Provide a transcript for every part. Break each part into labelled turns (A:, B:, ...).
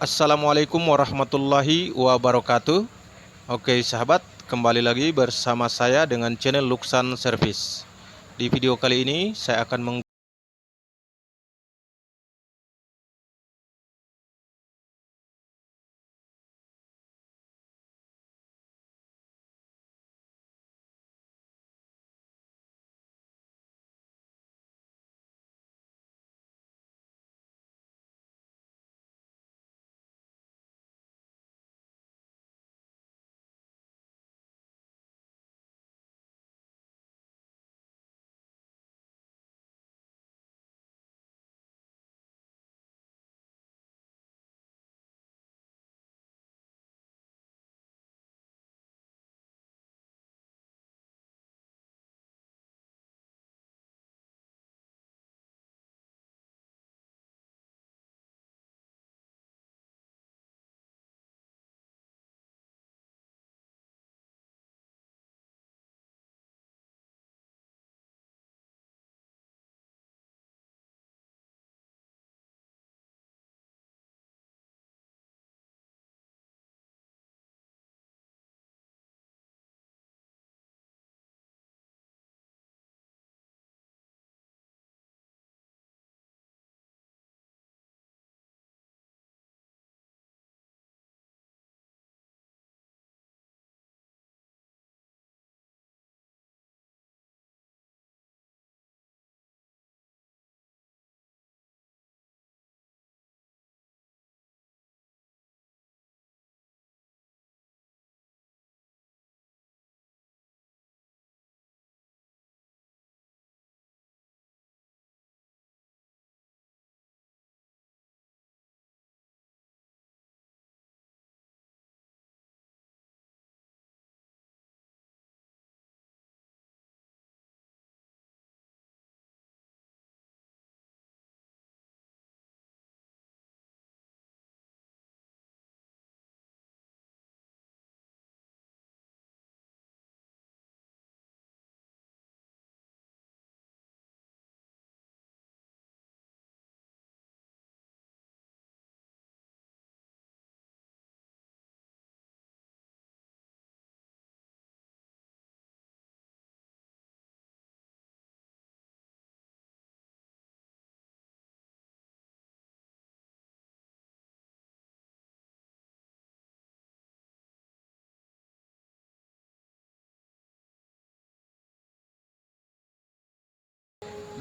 A: Assalamualaikum warahmatullahi wabarakatuh. Oke sahabat, kembali lagi bersama saya dengan channel Luxan Service. Di video kali ini saya akan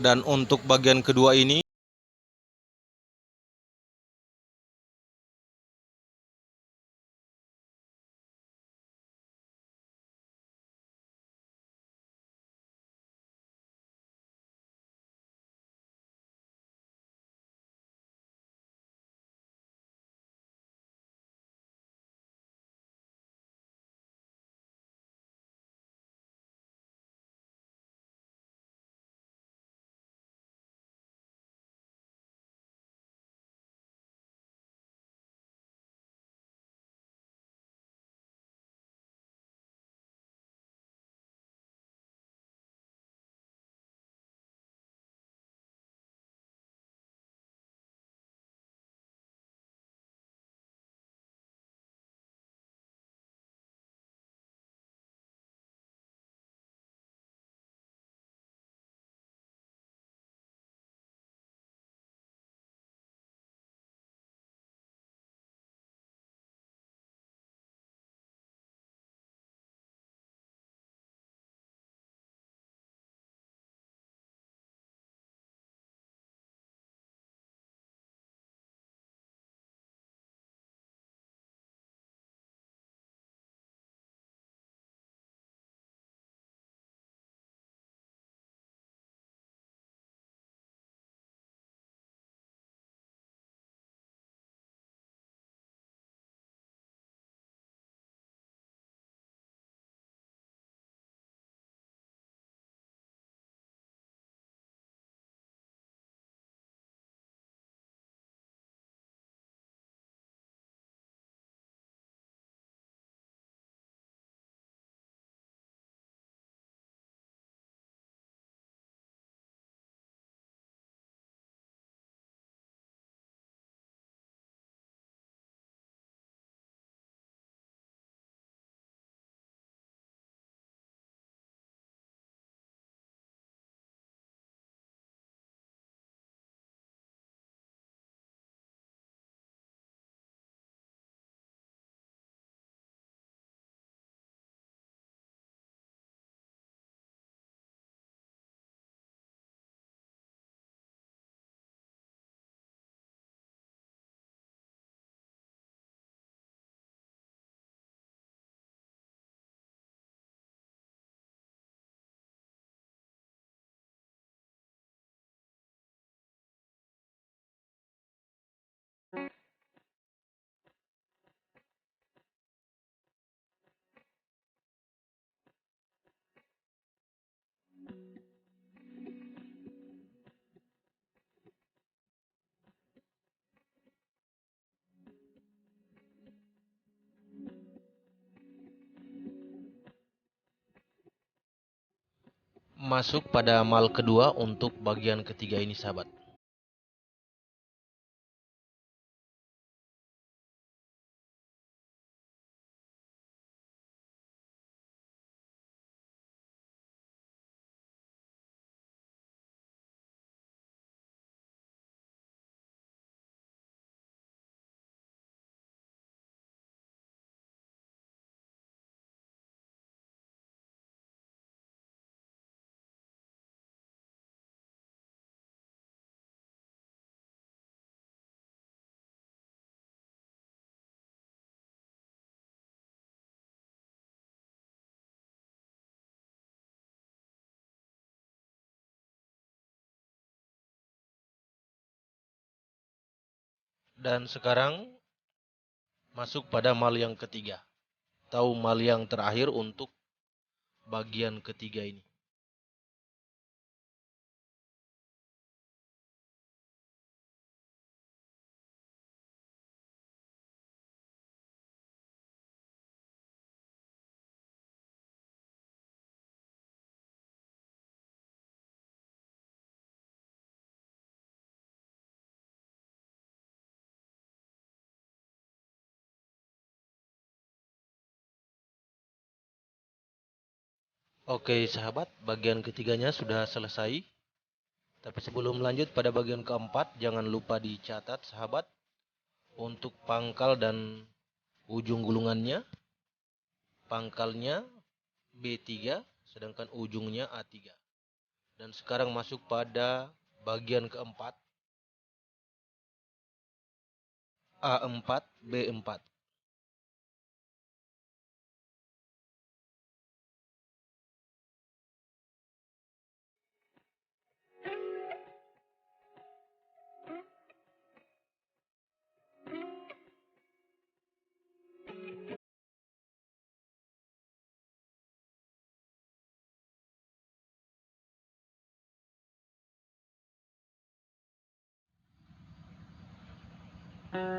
A: dan untuk bagian kedua ini Masuk pada mal kedua untuk bagian ketiga ini sahabat. Dan sekarang masuk pada mal yang ketiga. Atau mal yang terakhir untuk bagian ketiga ini. Oke sahabat, bagian ketiganya sudah selesai. Tapi sebelum lanjut pada bagian keempat, jangan lupa dicatat sahabat untuk pangkal dan ujung gulungannya. Pangkalnya B3, sedangkan ujungnya A3. Dan sekarang masuk pada bagian keempat, A4, B4.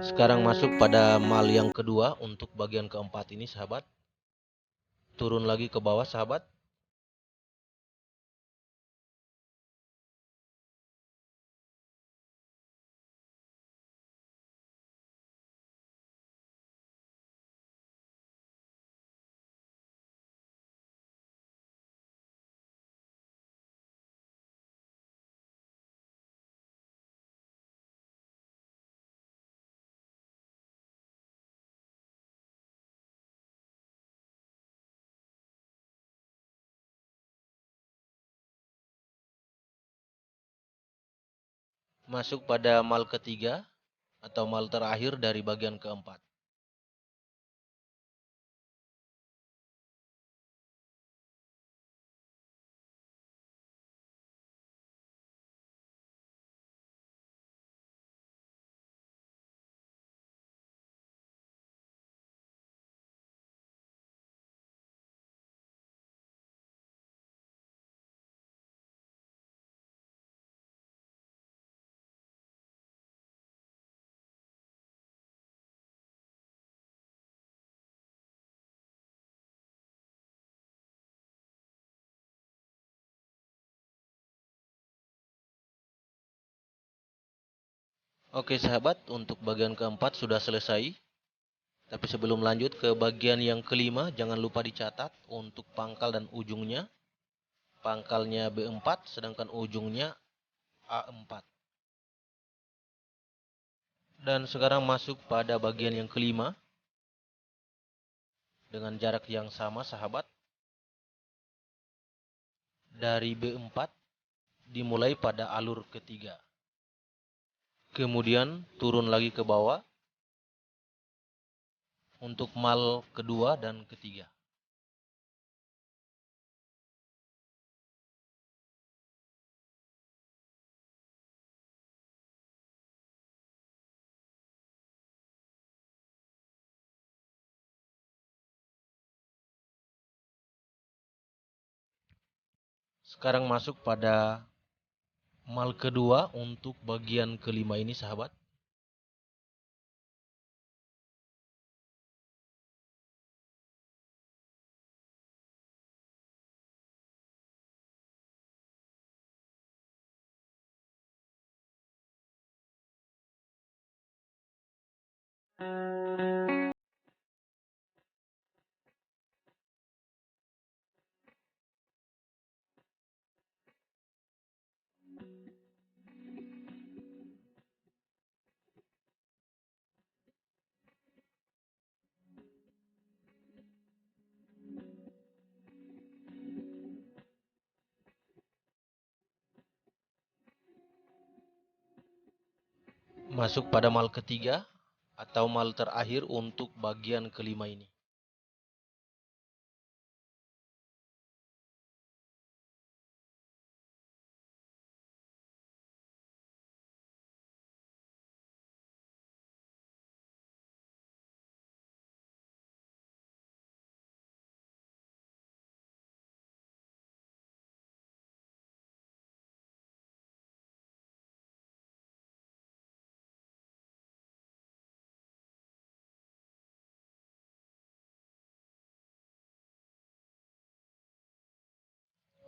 A: Sekarang masuk pada mal yang kedua untuk bagian keempat ini sahabat. Turun lagi ke bawah sahabat. Masuk pada mal ketiga atau mal terakhir dari bagian keempat. Oke sahabat, untuk bagian keempat sudah selesai. Tapi sebelum lanjut ke bagian yang kelima, jangan lupa dicatat untuk pangkal dan ujungnya. Pangkalnya B4, sedangkan ujungnya A4. Dan sekarang masuk pada bagian yang kelima. Dengan jarak yang sama sahabat. Dari B4 dimulai pada alur ketiga. Kemudian turun lagi ke bawah untuk mal kedua dan ketiga. Sekarang masuk pada mal kedua untuk bagian kelima ini sahabat. Masuk pada mal ketiga atau mal terakhir untuk bagian kelima ini.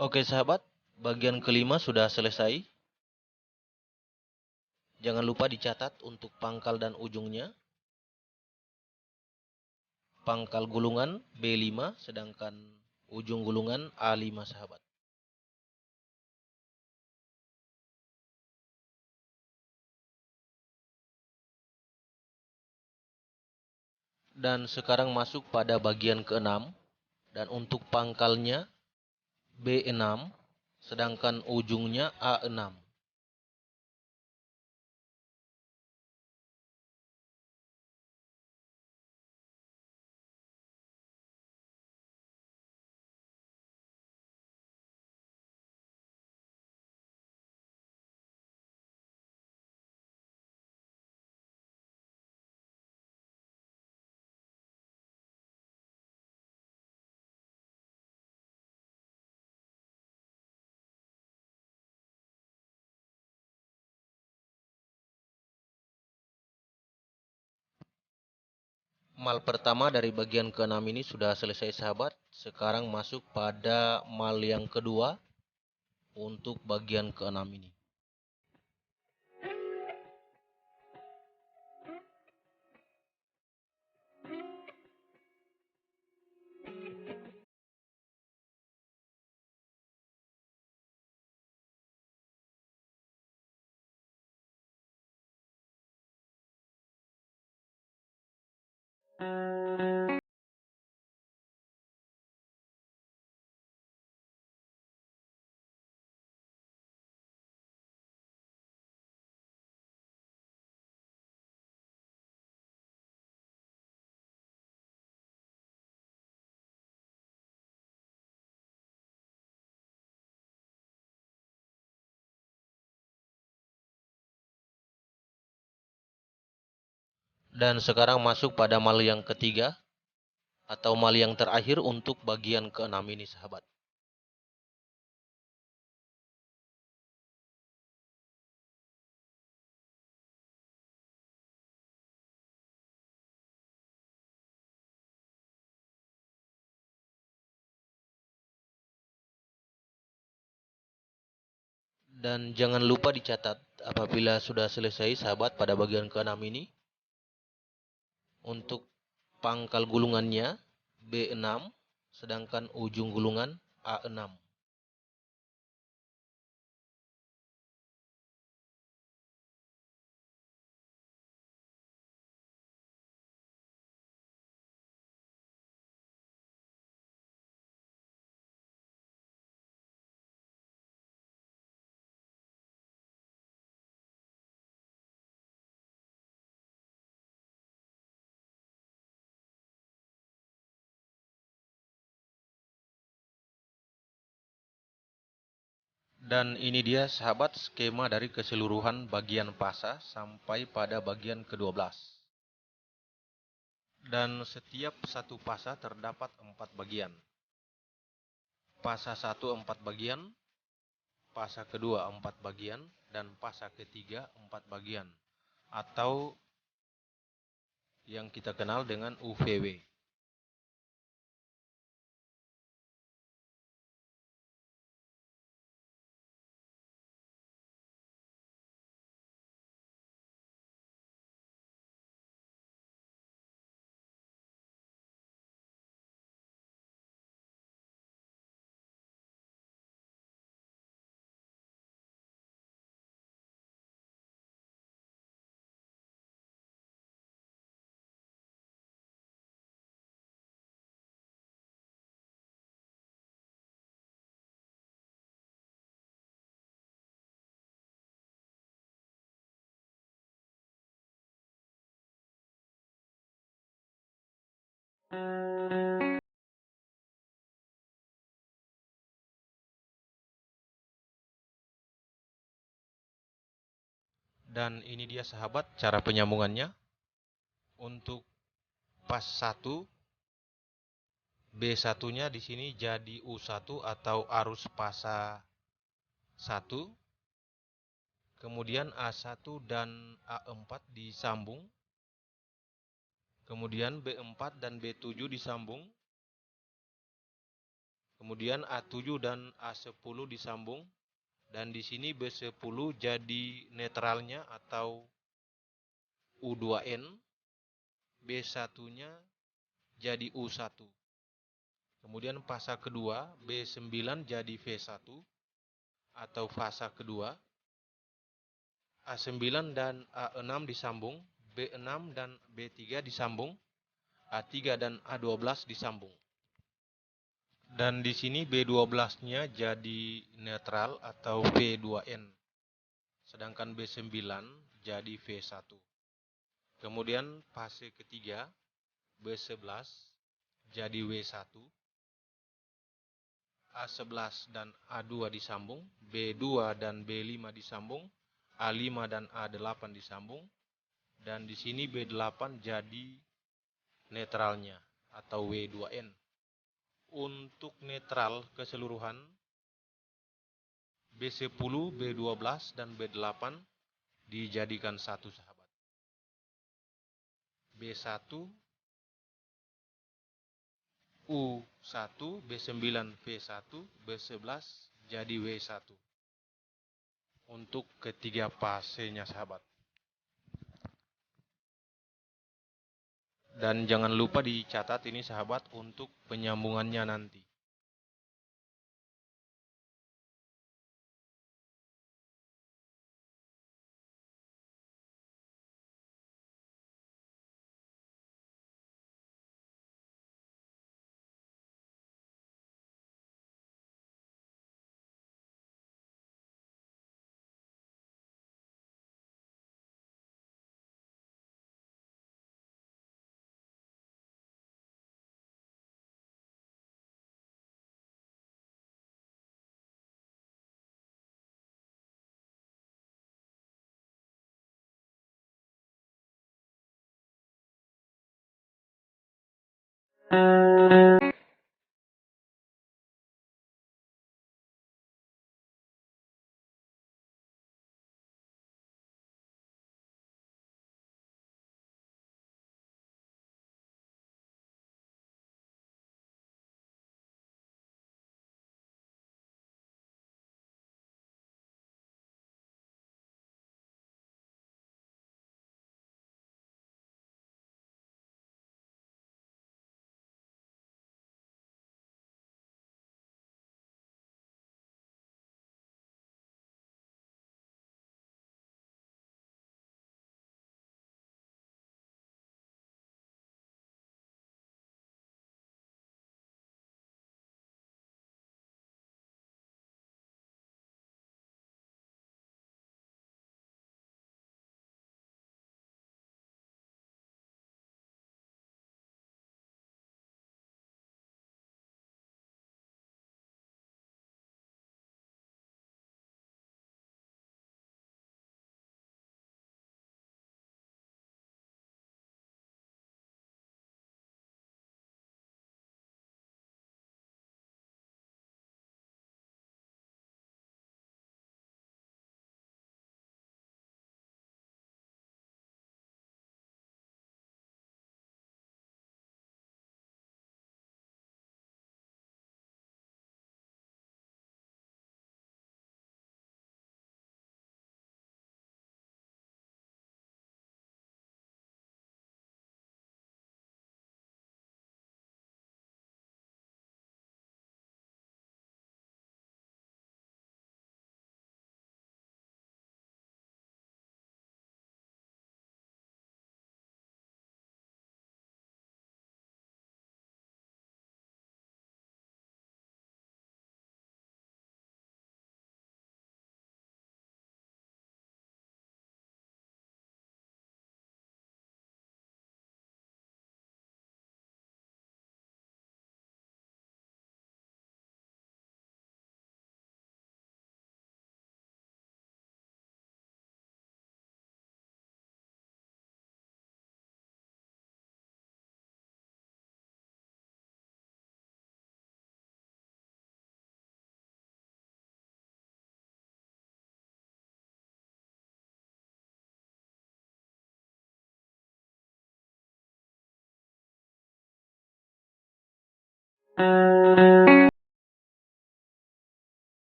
A: Oke sahabat, bagian kelima sudah selesai. Jangan lupa dicatat untuk pangkal dan ujungnya. Pangkal gulungan B5 sedangkan ujung gulungan A5 sahabat. Dan sekarang masuk pada bagian keenam dan untuk pangkalnya B6 sedangkan ujungnya A6. Mal pertama dari bagian keenam ini sudah selesai sahabat. Sekarang masuk pada mal yang kedua untuk bagian keenam ini. Dan sekarang masuk pada mal yang ketiga atau mal yang terakhir untuk bagian keenam ini sahabat. Dan jangan lupa dicatat apabila sudah selesai sahabat pada bagian keenam ini. Untuk pangkal gulungannya B6 sedangkan ujung gulungan A6. Dan ini dia sahabat skema dari keseluruhan bagian pasa sampai pada bagian ke-12. Dan setiap satu pasa terdapat 4 bagian. Pasa 1 4 bagian, pasa kedua 4 bagian, dan pasa ketiga 4 bagian. Atau yang kita kenal dengan UVW. Dan ini dia sahabat cara penyambungannya. Untuk pas 1, B1-nya di sini jadi U1 atau arus fasa 1. Kemudian A1 dan A4 disambung. Kemudian B4 dan B7 disambung. Kemudian A7 dan A10 disambung. Dan di sini B10 jadi netralnya atau U2N. B1-nya jadi U1. Kemudian fasa kedua B9 jadi V1 atau fasa kedua. A9 dan A6 disambung. B6 dan B3 disambung. A3 dan A12 disambung. Dan di sini B12-nya jadi netral atau V2N. Sedangkan B9 jadi V1. Kemudian fase ketiga B11 jadi W1. A11 dan A2 disambung. B2 dan B5 disambung. A5 dan A8 disambung. Dan di sini B8 jadi netralnya atau W2N. Untuk netral keseluruhan B10, B12, dan B8 dijadikan satu sahabat. B1, U1, B9, V1, B11 jadi W1. Untuk ketiga fasenya sahabat. Dan jangan lupa dicatat ini sahabat untuk penyambungannya nanti.